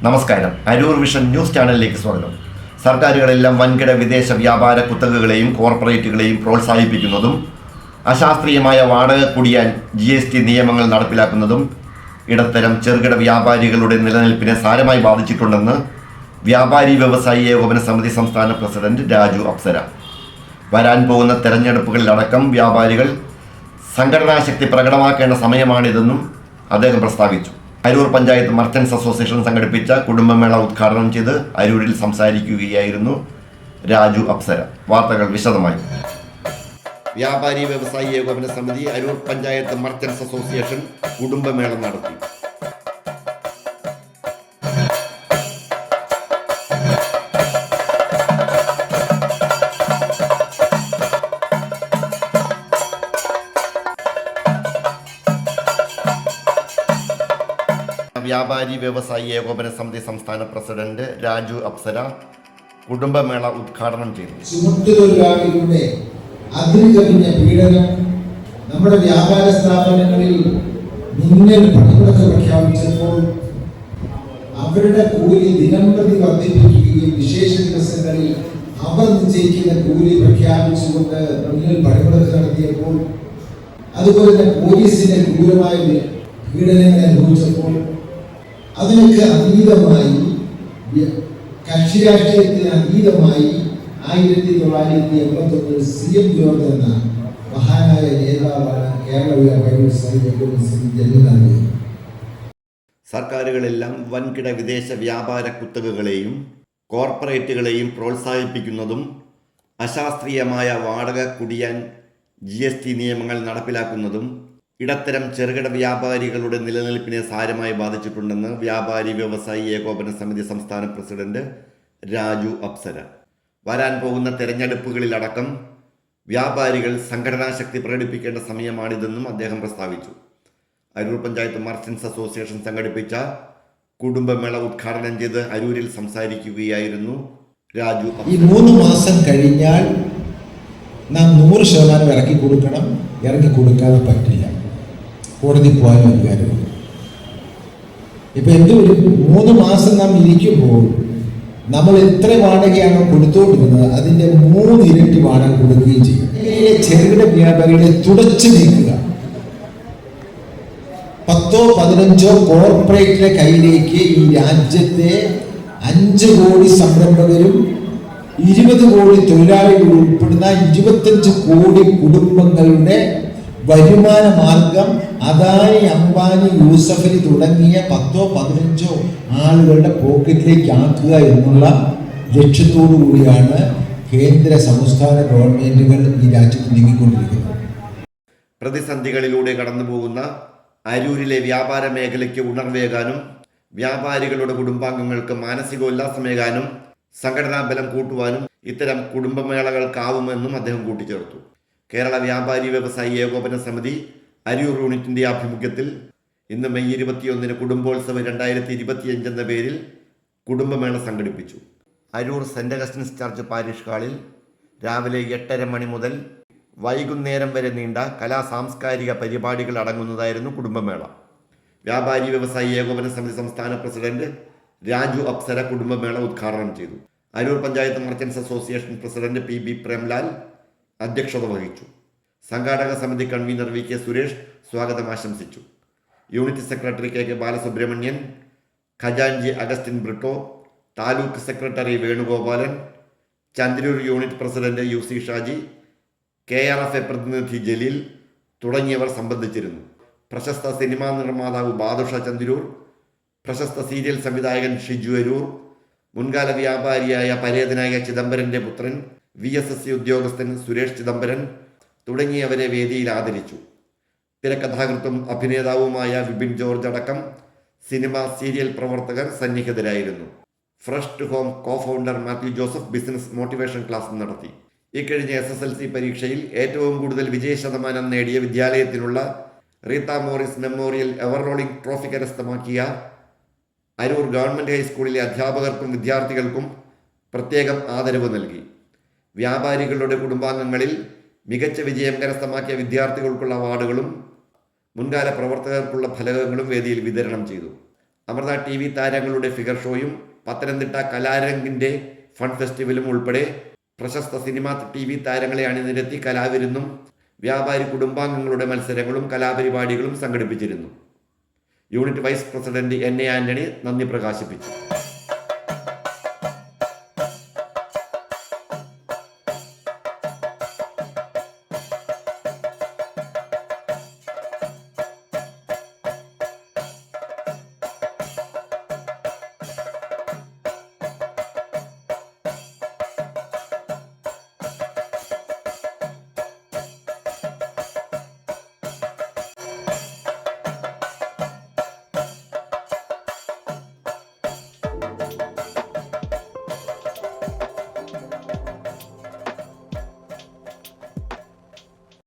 നമസ്കാരം. Aroor vision news ചാനലിലേക്ക് സ്വാഗതം. സർക്കാരുകളെല്ലാം വൻകിട വിദേശ വ്യാപാര കുത്തകകളെയും കോർപ്പറേറ്റുകളെയും പ്രോത്സാഹിപ്പിക്കുന്നതും അശാസ്ത്രീയമായ വാടക കുടിയാൻ GST നിയമങ്ങൾ നടപ്പിലാക്കുന്നതും ഇടത്തരം ചെറുകിട വ്യാപാരികളുടെ നിലനിൽപ്പിനെ സാരമായി ബാധിച്ചിട്ടുണ്ടെന്ന് വ്യാപാരി വ്യവസായി ഏകോപന സമിതി സംസ്ഥാന പ്രസിഡന്റ് രാജു അപ്സര. വരാൻ പോകുന്ന തെരഞ്ഞെടുപ്പുകളിലടക്കം വ്യാപാരികൾ സംഘടനാശക്തി പ്രകടമാക്കേണ്ട സമയമാണിതെന്നും അദ്ദേഹം പ്രസ്താവിച്ചു. അരൂർ പഞ്ചായത്ത് മർച്ചൻസ് അസോസിയേഷൻ സംഘടിപ്പിച്ച കുടുംബമേള ഉദ്ഘാടനം ചെയ്ത് അരൂരിൽ സംസാരിക്കുകയായിരുന്നു രാജു അപ്സര. വാർത്തകൾ വിശദമായി. വ്യാപാരി വ്യവസായി ഏകോപന സമിതി അരൂർ പഞ്ചായത്ത് മർച്ചൻസ് അസോസിയേഷൻ കുടുംബമേള നടത്തി. വ്യാപാരി വ്യവസായി ഏകോപന സമിതി സംസ്ഥാന പ്രസിഡന്റ് രാജു അപ്സര കുടുംബമേള ഉദ്ഘാടനം ചെയ്തു. ചുമട്ടുതൊഴിലാളികളുടെ അതിരുകവിഞ്ഞ പീഡനം നമ്മുടെ വ്യാപാര സ്ഥാപനങ്ങളിൽ മിന്നൽ പണിമുടക്ക് പ്രഖ്യാപിച്ചപ്പോൾ അവരുടെ കൂലി ദിനംപ്രതി വർദ്ധിപ്പിക്കുകയും വിശേഷ ദിവസങ്ങളിൽ അവർ നിശ്ചയിക്കുന്ന കൂലി പ്രഖ്യാപിച്ചുകൊണ്ട് മിന്നൽ പണിമുടക്ക് നടത്തിയപ്പോൾ, അതുപോലെ തന്നെ പോലീസിന്റെ ക്രൂരമായ പീഡനങ്ങൾ അനുഭവിച്ചപ്പോൾ അതിനൊക്കെ അതീതമായി, കക്ഷി രാഷ്ട്രീയത്തിന് അതീതമായി 1989 CM ജോർജ് എന്ന മഹാനായ നേതാവാണ് കേരള വ്യാപാരി വ്യവസായി ഏകോപന സമിതി ജന്മം നൽകിയത്. സർക്കാരുകളെല്ലാം വൻകിട വിദേശ വ്യാപാര കുത്തകകളെയും കോർപ്പറേറ്റുകളെയും പ്രോത്സാഹിപ്പിക്കുന്നതും അശാസ്ത്രീയമായ വാടക കുടിയാൻ GST നിയമങ്ങൾ നടപ്പിലാക്കുന്നതും ഇടത്തരം ചെറുകിട വ്യാപാരികളുടെ നിലനിൽപ്പിനെ സാരമായി ബാധിച്ചിട്ടുണ്ടെന്ന് വ്യാപാരി വ്യവസായി ഏകോപന സമിതി സംസ്ഥാന പ്രസിഡന്റ് രാജു അപ്സര. വരാൻ പോകുന്ന തെരഞ്ഞെടുപ്പുകളിലടക്കം വ്യാപാരികൾ സംഘടനാശക്തി പ്രകടിപ്പിക്കേണ്ട സമയമാണിതെന്നും അദ്ദേഹം പ്രസ്താവിച്ചു. അരൂർ പഞ്ചായത്ത് മർച്ചൻസ് അസോസിയേഷൻ സംഘടിപ്പിച്ച കുടുംബമേള ഉദ്ഘാടനം ചെയ്ത് അരൂരിൽ സംസാരിക്കുകയായിരുന്നു രാജു. ഈ 3 മാസം കഴിഞ്ഞാൽ നാം 100% ഇറക്കി കൊടുക്കണം. ഇറക്കി കൊടുക്കാതെ പറ്റില്ല. കോടതി പോകാനും അധികാരമില്ല. ഇപ്പൊ എന്തൊരു 3 മാസം നാം ഇരിക്കുമ്പോൾ നമ്മൾ എത്ര വാടകയാണോ കൊടുത്തുകൊണ്ടിരുന്നത് അതിന്റെ 3 ഇരട്ടി വാടക കൊടുക്കുകയും ചെയ്യും. ചെറുകിട വ്യാപാരികളെ തുടച്ചു നീക്കുക. 10-15 കോർപ്പറേറ്റിന്റെ കയ്യിലേക്ക് ഈ രാജ്യത്തെ 5 കോടി സംരംഭകരും 20 കോടി തൊഴിലാളികൾ ഉൾപ്പെടുന്ന 25 കോടി കുടുംബങ്ങളുടെ വരുമാന മാർഗം അദാനി, അംബാനി, യൂസഫലി തുടങ്ങിയ 10-15 ആളുകളുടെ പോക്കറ്റിലേക്ക് ആക്കുക എന്നുള്ള ലക്ഷ്യത്തോടു കൂടിയാണ് കേന്ദ്ര സംസ്ഥാന ഗവൺമെന്റുകൾ ഈ രാജ്യത്ത് നീങ്ങിക്കൊണ്ടിരിക്കുന്നത്. പ്രതിസന്ധികളിലൂടെ കടന്നു പോകുന്ന അരൂരിലെ വ്യാപാര മേഖലയ്ക്ക് ഉണർവേകാനും വ്യാപാരികളുടെ കുടുംബാംഗങ്ങൾക്ക് മാനസികോല്ലാസമേകാനും സംഘടനാ ബലം കൂട്ടുവാനും ഇത്തരം കുടുംബമേളകൾക്കാവുമെന്നും അദ്ദേഹം കൂട്ടിച്ചേർത്തു. കേരള വ്യാപാരി വ്യവസായി ഏകോപന സമിതി അരൂർ യൂണിറ്റിന്റെ ആഭിമുഖ്യത്തിൽ ഇന്ന് മെയ് 21 കുടുംബോത്സവം 2025 എന്ന പേരിൽ കുടുംബമേള സംഘടിപ്പിച്ചു. Aroor saint Augustine's church parish ഹാളിൽ രാവിലെ 8:30 മണി മുതൽ വൈകുന്നേരം വരെ നീണ്ട സാംസ്കാരിക പരിപാടികൾ അടങ്ങുന്നതായിരുന്നു കുടുംബമേള. വ്യാപാരി വ്യവസായി ഏകോപന സമിതി സംസ്ഥാന പ്രസിഡന്റ് രാജു അപ്സര കുടുംബമേള ഉദ്ഘാടനം ചെയ്തു. Aroor panchayat merchants association president PB Premlal അധ്യക്ഷത വഹിച്ചു. സംഘാടക സമിതി കൺവീനർ VK സുരേഷ് സ്വാഗതം ആശംസിച്ചു. യൂണിറ്റ് സെക്രട്ടറി KK ബാലസുബ്രഹ്മണ്യൻ, ഖജാൻജി Augustine Britto, taluk secretary Venugopalan, Chandroor unit president UC Shaji, KRFA പ്രതിനിധി ജലീൽ തുടങ്ങിയവർ സംബന്ധിച്ചിരുന്നു. പ്രശസ്ത സിനിമാ നിർമ്മാതാവ് ബാദുഷ ചന്ദ്രൂർ, പ്രശസ്ത സീരിയൽ സംവിധായകൻ ഷിജു അരൂർ, മുൻകാല വ്യാപാരിയായ പരേതനായ ചിദംബരന്റെ പുത്രൻ VSSC ഉദ്യോഗസ്ഥൻ സുരേഷ് ചിദംബരൻ തുടങ്ങിയവരെ വേദിയിൽ ആദരിച്ചു. തിരക്കഥാകൃത്തും അഭിനേതാവുമായ വിപിൻ ജോർജ് അടക്കം സിനിമ സീരിയൽ പ്രവർത്തകർ സന്നിഹിതരായിരുന്നു. Fresh to Home co-founder Mathew Joseph business motivation class നടത്തി. ഇക്കഴിഞ്ഞ SSLC പരീക്ഷയിൽ ഏറ്റവും കൂടുതൽ വിജയശതമാനം നേടിയ വിദ്യാലയത്തിനുള്ള Reetha Morris memorial ever rolling trophy കരസ്ഥമാക്കിയ അരൂർ ഗവൺമെൻറ് ഹൈസ്കൂളിലെ അധ്യാപകർക്കും വിദ്യാർത്ഥികൾക്കും പ്രത്യേകം ആദരവ് നൽകി. വ്യാപാരികളുടെ കുടുംബാംഗങ്ങളിൽ മികച്ച വിജയം കരസ്ഥമാക്കിയ വിദ്യാർത്ഥികൾക്കുള്ള അവാർഡുകളും മുൻകാല പ്രവർത്തകർക്കുള്ള ഫലകങ്ങളും വേദിയിൽ വിതരണം ചെയ്തു. അമൃത TV താരങ്ങളുടെ ഫിഗർ ഷോയും പത്തനംതിട്ട കലാരംഗിൻ്റെ ഫൺ ഫെസ്റ്റിവലും ഉൾപ്പെടെ പ്രശസ്ത സിനിമാ TV താരങ്ങളെ അണിനിരത്തി കലാവിരുന്നും വ്യാപാരി കുടുംബാംഗങ്ങളുടെ മത്സരങ്ങളും കലാപരിപാടികളും സംഘടിപ്പിച്ചിരുന്നു. Unit vice president NA Antony നന്ദി പ്രകാശിപ്പിച്ചു.